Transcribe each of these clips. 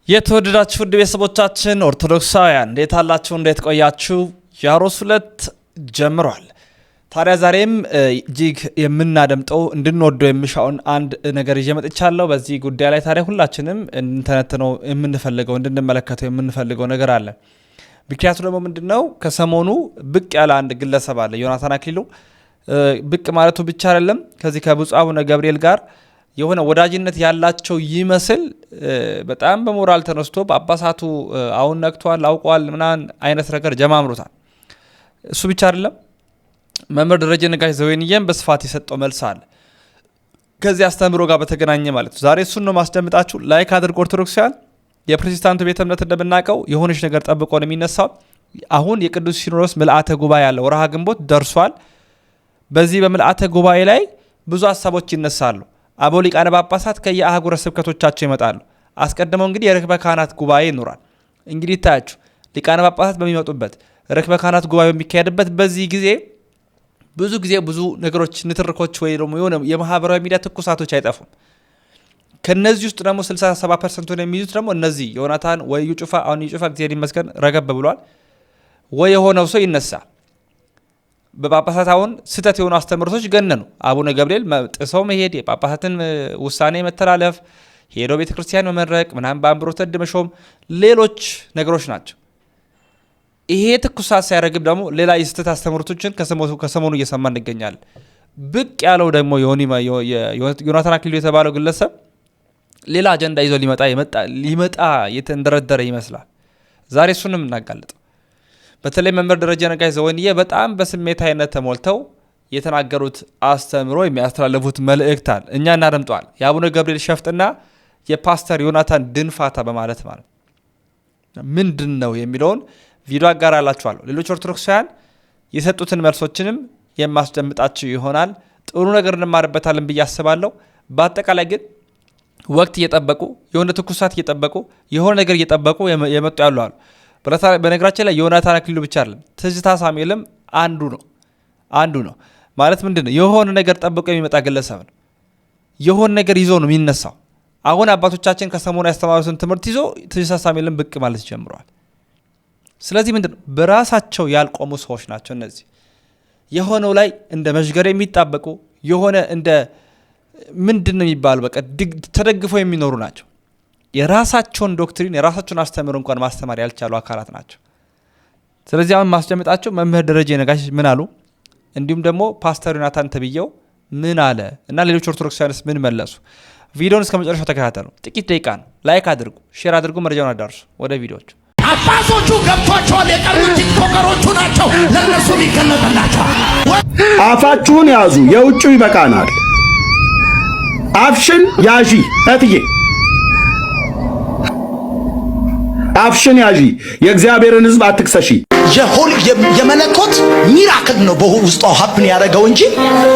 የተወደዳችሁ ውድ ቤተሰቦቻችን ኦርቶዶክሳውያን እንዴት አላችሁ? እንዴት ቆያችሁ? ያሮስ 2 ጀምሯል። ታዲያ ዛሬም እጅግ የምናደምጠው እንድንወደው የምሻውን አንድ ነገር ይዤ መጥቻለሁ። በዚህ ጉዳይ ላይ ታዲያ ሁላችንም እንተነትነው የምንፈልገው እንድንመለከተው የምንፈልገው ነገር አለ። ምክንያቱ ደግሞ ምንድነው? ከሰሞኑ ብቅ ያለ አንድ ግለሰብ አለ፣ ዮናታን አክሊሉ። ብቅ ማለቱ ብቻ አይደለም፣ ከዚህ ከብፁዕ አቡነ ገብርኤል ጋር የሆነ ወዳጅነት ያላቸው ይመስል በጣም በሞራል ተነስቶ በአባሳቱ አሁን ነክቷል አውቋል ምናን አይነት ነገር ጀማምሮታል። እሱ ብቻ አይደለም፣ መምህር ደረጀ ነጋሽ ዘወይንዬም በስፋት የሰጠው መልስ አለ ከዚህ አስተምሮ ጋር በተገናኘ ማለት ነው። ዛሬ እሱን ነው ማስደምጣችሁ። ላይክ አድርጉ። ኦርቶዶክሳውያን የፕሮቴስታንቱ ቤተ እምነት እንደምናውቀው የሆነች ነገር ጠብቆ ነው የሚነሳው። አሁን የቅዱስ ሲኖዶስ ምልአተ ጉባኤ ያለው ወርሃ ግንቦት ደርሷል። በዚህ በምልአተ ጉባኤ ላይ ብዙ ሀሳቦች ይነሳሉ። አበው ሊቃነ ጳጳሳት ከየአህጉረ ስብከቶቻቸው ይመጣሉ። አስቀድመው እንግዲህ የርክበ ካህናት ጉባኤ ይኖራል። እንግዲህ ታያችሁ ሊቃነ ጳጳሳት በሚመጡበት ርክበ ካህናት ጉባኤ በሚካሄድበት በዚህ ጊዜ ብዙ ነገሮች ንትርኮች ወይ ደግሞ የሆነ የማህበራዊ ሚዲያ ትኩሳቶች አይጠፉም። ከነዚህ ውስጥ ደግሞ 67% ነው የሚይዙት ደግሞ እነዚህ ዮናታን ወይ ዩጩፋ አሁን ዩጩፋ እግዚአብሔር ይመስገን ረገብ ብሏል ወይ የሆነው ሰው ይነሳል። በጳጳሳት አሁን ስህተት የሆኑ አስተምሮቶች ገነኑ። አቡነ ገብርኤል ጥሰው መሄድ፣ የጳጳሳትን ውሳኔ መተላለፍ፣ ሄዶ ቤተክርስቲያን መመረቅ ምናምን በአንብሮተ እድ መሾም ሌሎች ነገሮች ናቸው። ይሄ ትኩሳት ሲያረግብ ደግሞ ሌላ የስህተት አስተምሮቶችን ከሰሞኑ እየሰማ እንገኛለን። ብቅ ያለው ደግሞ ዮናታን አክሊሉ የተባለው ግለሰብ ሌላ አጀንዳ ይዞ ሊመጣ የተንደረደረ ይመስላል። ዛሬ እሱንም እናጋለጥ። በተለይ መምህር ደረጀ ነጋሽ ዘወይንዬ በጣም በስሜታዊነት ተሞልተው የተናገሩት አስተምሮ የሚያስተላልፉት መልእክት አለ። እኛ እናደምጠዋል። የአቡነ ገብርኤል ሸፍጥና የፓስተር ዮናታን ድንፋታ በማለት ማለት ምንድን ነው የሚለውን ቪዲዮ አጋራላችኋለሁ። ሌሎች ኦርቶዶክሳውያን የሰጡትን መልሶችንም የማስደምጣችሁ ይሆናል። ጥሩ ነገር እንማርበታለን ብዬ አስባለሁ። በአጠቃላይ ግን ወቅት እየጠበቁ የሆነ ትኩሳት እየጠበቁ የሆነ ነገር እየጠበቁ የመጡ ያሉ አሉ። በነገራችን ላይ ዮናታን አክሊሉ ብቻ አይደለም፣ ትዝታ ሳሙኤልም አንዱ ነው። ማለት ምንድነው? የሆነ ነገር ጠብቆ የሚመጣ ግለሰብ ነው። የሆነ ነገር ይዞ ነው የሚነሳው። አሁን አባቶቻችን ከሰሞኑ ያስተማሩትን ትምህርት ይዞ ትዝታ ሳሙኤልም ብቅ ማለት ጀምረዋል። ስለዚህ ምንድነው? በራሳቸው ያልቆሙ ሰዎች ናቸው እነዚህ። የሆነው ላይ እንደ መሽገር የሚጣበቁ የሆነ እንደ ምንድነው የሚባሉ በቃ ተደግፈው የሚኖሩ ናቸው። የራሳቸውን ዶክትሪን የራሳቸውን አስተምሮ እንኳን ማስተማር ያልቻሉ አካላት ናቸው። ስለዚህ አሁን ማስደምጣቸው መምህር ደረጀ ነጋሽ ምን አሉ፣ እንዲሁም ደግሞ ፓስተር ዮናታን ተብየው ምን አለ እና ሌሎች ኦርቶዶክሳውያንስ ምን መለሱ። ቪዲዮውን እስከ መጨረሻው ተከታተሉ። ጥቂት ደቂቃ ነው። ላይክ አድርጉ፣ ሼር አድርጉ፣ መረጃውን አዳርሱ። ወደ ቪዲዮቹ። አባቶቹ ገብቷቸዋል። የቀሩት ቲክቶከሮቹ ናቸው። ለነሱ ይገለጥላቸዋል። አፋችሁን ያዙ፣ የውጭው ይበቃናል። አፍሽን ያዢ እትዬ፣ አፍሽን ያዢ። የእግዚአብሔርን ሕዝብ አትክሰሺ። የመለኮት ሚራክል ነው በውስጧ ሀፕን ያደረገው እንጂ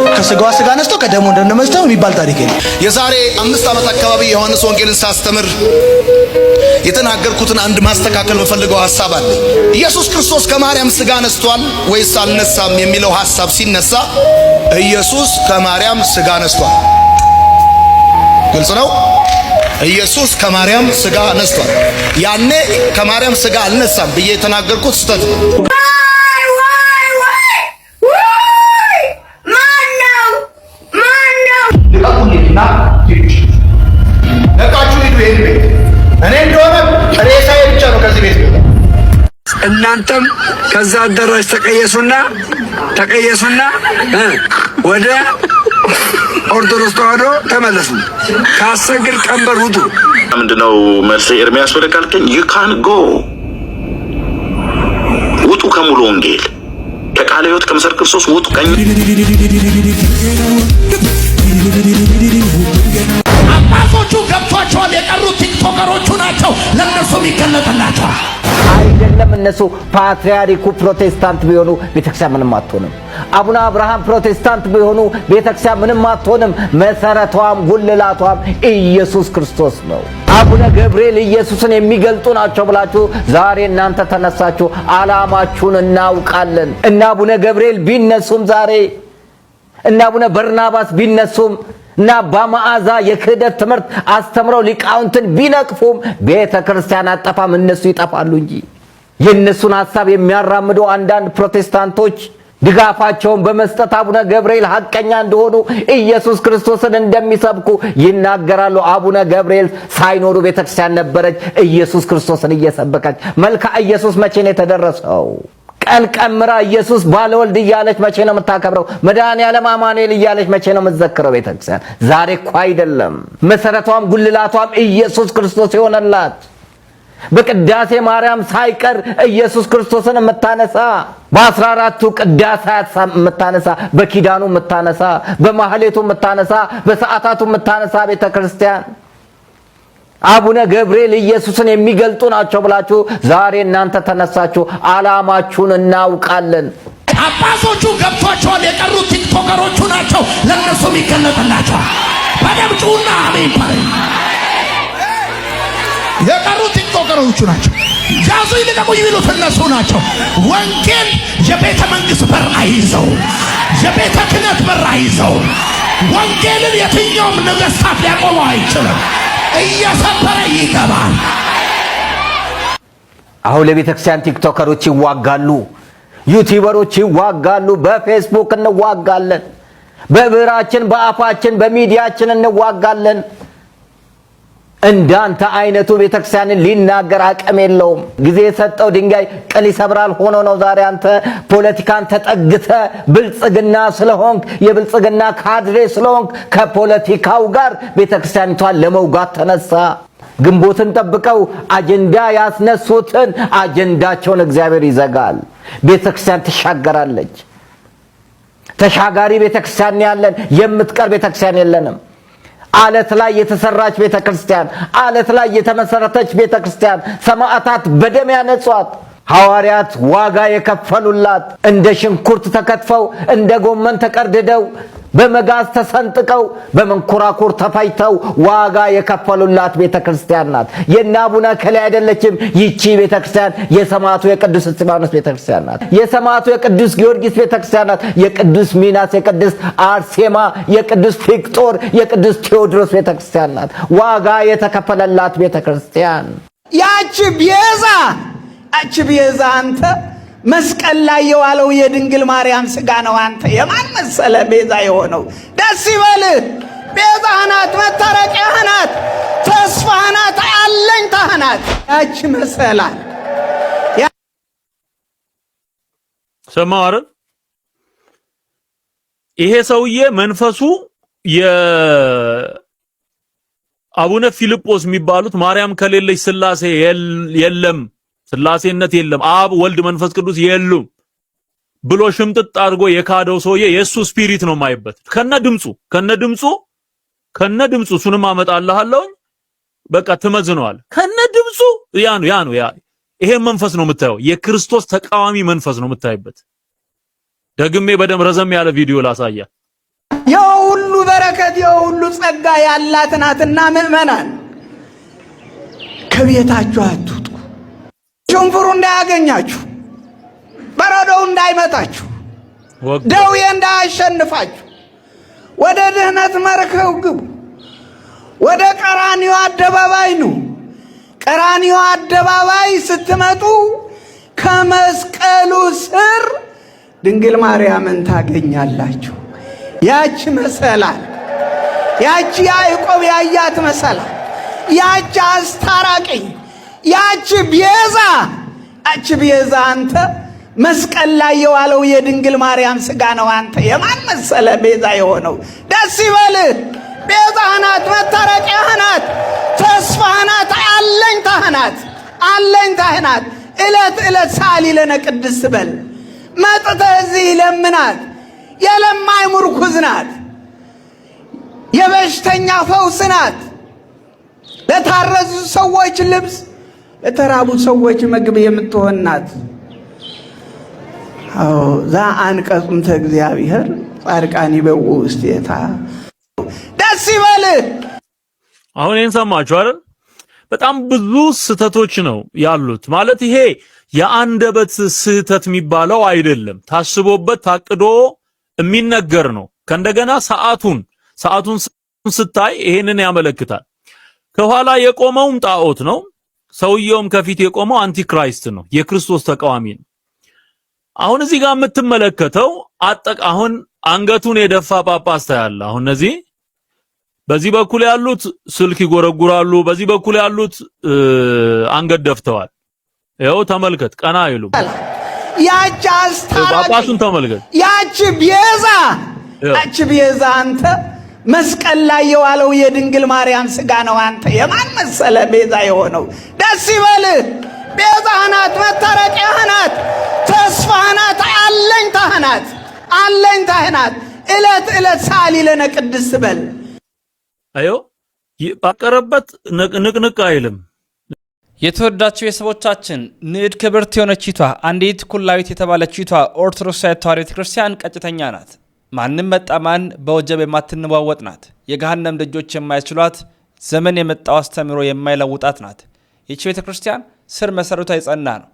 ከስጋዋ ስጋ ነስቶ ከደሙ እንደነመስተው የሚባል ታሪክ የለም። የዛሬ 5 ዓመት አካባቢ ዮሐንስ ወንጌልን ሳስተምር የተናገርኩትን አንድ ማስተካከል በፈልገው ሐሳብ አለ። ኢየሱስ ክርስቶስ ከማርያም ስጋ ነስቷል ወይስ አልነሳም የሚለው ሐሳብ ሲነሳ ኢየሱስ ከማርያም ስጋ ነስቷል። ግልጽ ነው። ኢየሱስ ከማርያም ስጋ ነስቷል። ያኔ ከማርያም ስጋ አልነሳም ብዬ የተናገርኩት ስህተት ነው። እኔ እንደሆነ ሬሳዬ ብቻ ነው ከዚህ ቤት። እናንተም ከዛ አዳራሽ ተቀየሱና ወደ ኦርቶዶክስ ተዋህዶ ተመለሱ። ከአሰግድ ቀንበር ውጡ። ምንድነው መልስ? ኤርሚያስ ወደ ካልከኝ ይካን ጎ ውጡ። ከሙሉ ወንጌል ከቃለ ሕይወት ከመሰረት ክርስቶስ ውጡ። ቀኝ አባቶቹ ገብቷቸዋል። የቀሩት ቲክቶከሮቹ ናቸው። ለነሱ ይገለጥላቸዋል። አይደለም እነሱ ፓትርያርኩ ፕሮቴስታንት ቢሆኑ ቤተክርስቲያን ምንም አትሆንም። አቡነ አብርሃም ፕሮቴስታንት ቢሆኑ ቤተክርስቲያን ምንም አትሆንም። መሰረቷም ጉልላቷም ኢየሱስ ክርስቶስ ነው። አቡነ ገብርኤል ኢየሱስን የሚገልጡ ናቸው ብላችሁ ዛሬ እናንተ ተነሳችሁ። ዓላማችሁን እናውቃለን። እና አቡነ ገብርኤል ቢነሱም ዛሬ እና አቡነ በርናባስ ቢነሱም እና በመዓዛ የክህደት ትምህርት አስተምረው ሊቃውንትን ቢነቅፉም ቤተክርስቲያን አጠፋም እነሱ ይጠፋሉ እንጂ። የነሱን ሐሳብ የሚያራምዱ አንዳንድ ፕሮቴስታንቶች ድጋፋቸውን በመስጠት አቡነ ገብርኤል ሐቀኛ እንደሆኑ ኢየሱስ ክርስቶስን እንደሚሰብኩ ይናገራሉ። አቡነ ገብርኤል ሳይኖሩ ቤተክርስቲያን ነበረች ኢየሱስ ክርስቶስን እየሰበከች። መልካ ኢየሱስ መቼ ነው የተደረሰው? ቀን ቀምራ ኢየሱስ ባለወልድ እያለች መቼ ነው የምታከብረው? መድኃኔዓለም አማኑኤል እያለች መቼ ነው የምትዘክረው ቤተክርስቲያን? ዛሬ እኮ አይደለም። መሰረቷም ጉልላቷም ኢየሱስ ክርስቶስ የሆነላት በቅዳሴ ማርያም ሳይቀር ኢየሱስ ክርስቶስን የምታነሳ በ14ቱ ቅዳሴያት የምታነሳ በኪዳኑ የምታነሳ በማህሌቱ የምታነሳ በሰዓታቱ የምታነሳ ቤተክርስቲያን አቡነ ገብርኤል ኢየሱስን የሚገልጡ ናቸው ብላችሁ ዛሬ እናንተ ተነሳችሁ። ዓላማችሁን እናውቃለን። አባቶቹ ገብቷቸዋል። የቀሩት ቲክቶከሮቹ ናቸው። ለነሱም ይገለጥላቸዋል። በደምጩና አሜን ባይ የቀሩት ቲክቶከሮቹ ናቸው። ያዙ ይልቀቁ የሚሉት እነሱ ናቸው። ወንጌል የቤተ መንግስት በር አይዘው፣ የቤተ ክህነት በር አይዘው። ወንጌልን የትኛውም ነገስታት ሊያቆመው አይችልም። እየሰበረ ይገባል። አሁን ለቤተክርስቲያን ቲክቶከሮች ይዋጋሉ፣ ዩቲዩበሮች ይዋጋሉ፣ በፌስቡክ እንዋጋለን፣ በብዕራችን በአፋችን በሚዲያችን እንዋጋለን። እንዳንተ አይነቱ ቤተክርስቲያንን ሊናገር አቅም የለውም። ጊዜ የሰጠው ድንጋይ ቅል ይሰብራል ሆኖ ነው። ዛሬ አንተ ፖለቲካን ተጠግተ ብልጽግና ስለሆንክ የብልጽግና ካድሬ ስለሆንክ ከፖለቲካው ጋር ቤተክርስቲያኒቷን ለመውጋት ተነሳ። ግንቦትን ጠብቀው አጀንዳ ያስነሱትን አጀንዳቸውን እግዚአብሔር ይዘጋል። ቤተክርስቲያን ትሻገራለች። ተሻጋሪ ቤተክርስቲያን ያለን፣ የምትቀር ቤተክርስቲያን የለንም። አለት ላይ የተሰራች ቤተክርስቲያን፣ አለት ላይ የተመሰረተች ቤተክርስቲያን፣ ሰማዕታት በደም ያነጿት፣ ሐዋርያት ዋጋ የከፈሉላት፣ እንደ ሽንኩርት ተከትፈው እንደ ጎመን ተቀርድደው በመጋዝ ተሰንጥቀው በመንኮራኩር ተፋይተው ዋጋ የከፈሉላት ቤተክርስቲያን ናት። የእነ አቡነ ከላይ አይደለችም። ይቺ ቤተክርስቲያን የሰማዕቱ የቅዱስ እስጢፋኖስ ቤተክርስቲያን ናት። የሰማዕቱ የቅዱስ ጊዮርጊስ ቤተክርስቲያን ናት። የቅዱስ ሚናስ፣ የቅዱስ አርሴማ፣ የቅዱስ ፊቅጦር፣ የቅዱስ ቴዎድሮስ ቤተክርስቲያን ናት። ዋጋ የተከፈለላት ቤተክርስቲያን ያቺ ቤዛ አንተ መስቀል ላይ የዋለው የድንግል ማርያም ስጋ ነው። አንተ የማን መሰለ ቤዛ የሆነው? ደስ ይበልህ። ቤዛህ ናት፣ መታረቂያህ ናት፣ ተስፋህ ናት፣ አለኝታህ ናት። ያቺ መሰላል ሰማው አይደል? ይሄ ሰውዬ መንፈሱ የአቡነ ፊልጶስ የሚባሉት ማርያም ከሌለች ስላሴ የለም፣ ስላሴነት የለም፣ አብ ወልድ መንፈስ ቅዱስ የሉም ብሎ ሽምጥጥ አድርጎ የካደው ሰውዬ የሱ ስፒሪት ነው ማይበት ከነ ድምጹ እሱንም አመጣልሃለሁ። በቃ ትመዝነዋል ከነ ድምጹ ያ ነው ይሄ መንፈስ ነው የምታየው። የክርስቶስ ተቃዋሚ መንፈስ ነው የምታይበት። ደግሜ በደም ረዘም ያለ ቪዲዮ ላሳያ። የሁሉ በረከት የሁሉ ጸጋ ያላት ናትና ምእመናን ከቤታችሁ አትውጡ። ቸንፈሩ እንዳያገኛችሁ፣ በረዶው እንዳይመታችሁ፣ ደዌ እንዳያሸንፋችሁ ወደ ድህነት መርከብ ግቡ። ወደ ቀራንዮ አደባባይ ነው። ቀራንዮ አደባባይ ስትመጡ ከመስቀሉ ስር ድንግል ማርያምን ታገኛላችሁ። ያቺ መሰላል፣ ያቺ ያዕቆብ ያያት መሰላል፣ ያቺ አስታራቂ፣ ያቺ ቤዛ አንተ መስቀል ላይ የዋለው የድንግል ማርያም ስጋ ነው። አንተ የማን መሰለ ቤዛ የሆነው? ደስ ይበልህ። ቤዛህ ናት፣ መታረቂያህ ናት፣ ተስፋህ ናት፣ አለኝታህ ናት። ዕለት ሳሊ ለነ ቅድስት በል መጥተህ እዚህ ለምናት። የለማኝ ምርኩዝ ናት፣ የበሽተኛ ፈውስ ናት፣ ለታረዙ ሰዎች ልብስ፣ ለተራቡ ሰዎች ምግብ የምትሆን ናት። ዛ አንቀጹም ተእግዚአብሔር ጻድቃን ይበው ውስጤታ። ደስ ይበልህ። አሁን ይሄን ሰማችሁ አይደል? በጣም ብዙ ስህተቶች ነው ያሉት። ማለት ይሄ የአንደበት ስህተት የሚባለው አይደለም፣ ታስቦበት ታቅዶ የሚነገር ነው። ከእንደገና ሰዓቱን ስታይ ይሄንን ያመለክታል። ከኋላ የቆመውም ጣዖት ነው። ሰውየውም ከፊት የቆመው አንቲክራይስት ነው፣ የክርስቶስ ተቃዋሚ ነው። አሁን እዚህ ጋር የምትመለከተው አሁን አንገቱን የደፋ ጳጳስ ታያለ። አሁን እነዚህ በዚህ በኩል ያሉት ስልክ ይጎረጉራሉ፣ በዚህ በኩል ያሉት አንገት ደፍተዋል። ይኸው ተመልከት፣ ቀና አይሉም። ያቺ አስታራቂ ጳጳሱን ተመልከት። ያቺ ቤዛ አንተ መስቀል ላይ የዋለው የድንግል ማርያም ስጋ ነው። አንተ የማን መሰለ ቤዛ የሆነው? ደስ ይበልህ። ቤዛህ ናት፣ መታረቂያህ ናት፣ ተስፋህ ናት፣ አለኝታህ ናት። ዕለት ዕለት ሳሊ ለነ ቅድስት በል። አዮ ባቀረበት ንቅንቅ አይልም። የተወዳችሁ የሰቦቻችን ንዕድ ክብርት የሆነችቷ አንዲት ኩላዊት የተባለችቷ ኦርቶዶክሳዊት ተዋሕዶ ቤተክርስቲያን ቀጭተኛ ናት። ማንም መጣማን በወጀብ የማትንዋወጥ ናት። የገሃነም ደጆች የማይችሏት ዘመን የመጣው አስተምሮ የማይለውጣት ናት። ይህች ቤተክርስቲያን ስር መሰረቷ የጸና ነው።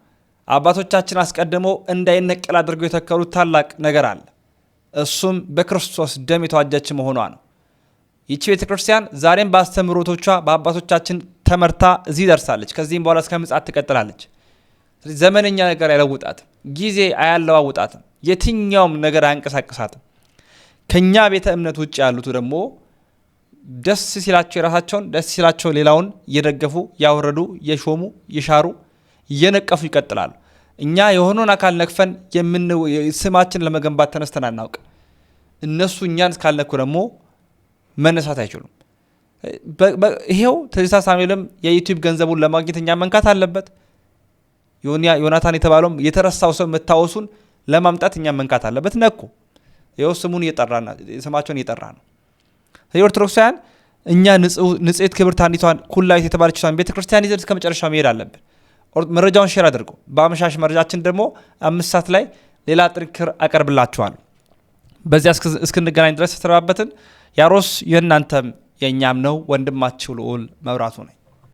አባቶቻችን አስቀድሞ እንዳይነቀል አድርገው የተከሉት ታላቅ ነገር አለ። እሱም በክርስቶስ ደም የተዋጀች መሆኗ ነው። ይህች ቤተክርስቲያን ዛሬም በአስተምሮቶቿ በአባቶቻችን ተመርታ እዚህ ደርሳለች። ከዚህም በኋላ እስከ ምጽአት ትቀጥላለች። ስለዚህ ዘመነኛ ነገር አይለውጣትም። ጊዜ አያለዋውጣትም። የትኛውም ነገር አያንቀሳቅሳትም። ከኛ ቤተ እምነት ውጭ ያሉት ደግሞ ደስ ሲላቸው የራሳቸውን ደስ ሲላቸው ሌላውን እየደገፉ ያወረዱ የሾሙ የሻሩ እየነቀፉ ይቀጥላሉ። እኛ የሆነውን አካል ነክፈን ስማችን ለመገንባት ተነስተን አናውቅ። እነሱ እኛን እስካልነኩ ደግሞ መነሳት አይችሉም። ይሄው ትዝታ ሳሙኤልም የዩቲዩብ ገንዘቡን ለማግኘት እኛ መንካት አለበት። ዮናታን የተባለውም የተረሳው ሰው መታወሱን ለማምጣት እኛ መንካት አለበት። ነኩ። ይሄው ስሙን ስማቸውን እየጠራ ነው። ኦርቶዶክሳውያን እኛ ንጽሕት ክብርት አንዲቷን ኩላዊት የተባለችቷን ቤተክርስቲያን ይዘን እስከ መጨረሻ መሄድ አለብን። መረጃውን ሼር አድርጉ። በአመሻሽ መረጃችን ደግሞ 5 ሰዓት ላይ ሌላ ጥንክር አቀርብላችኋለሁ። በዚያ እስክንገናኝ ድረስ ተሰናበትን። ያሮስ የእናንተም የእኛም ነው። ወንድማችሁ ልዑል መብራቱ ነኝ።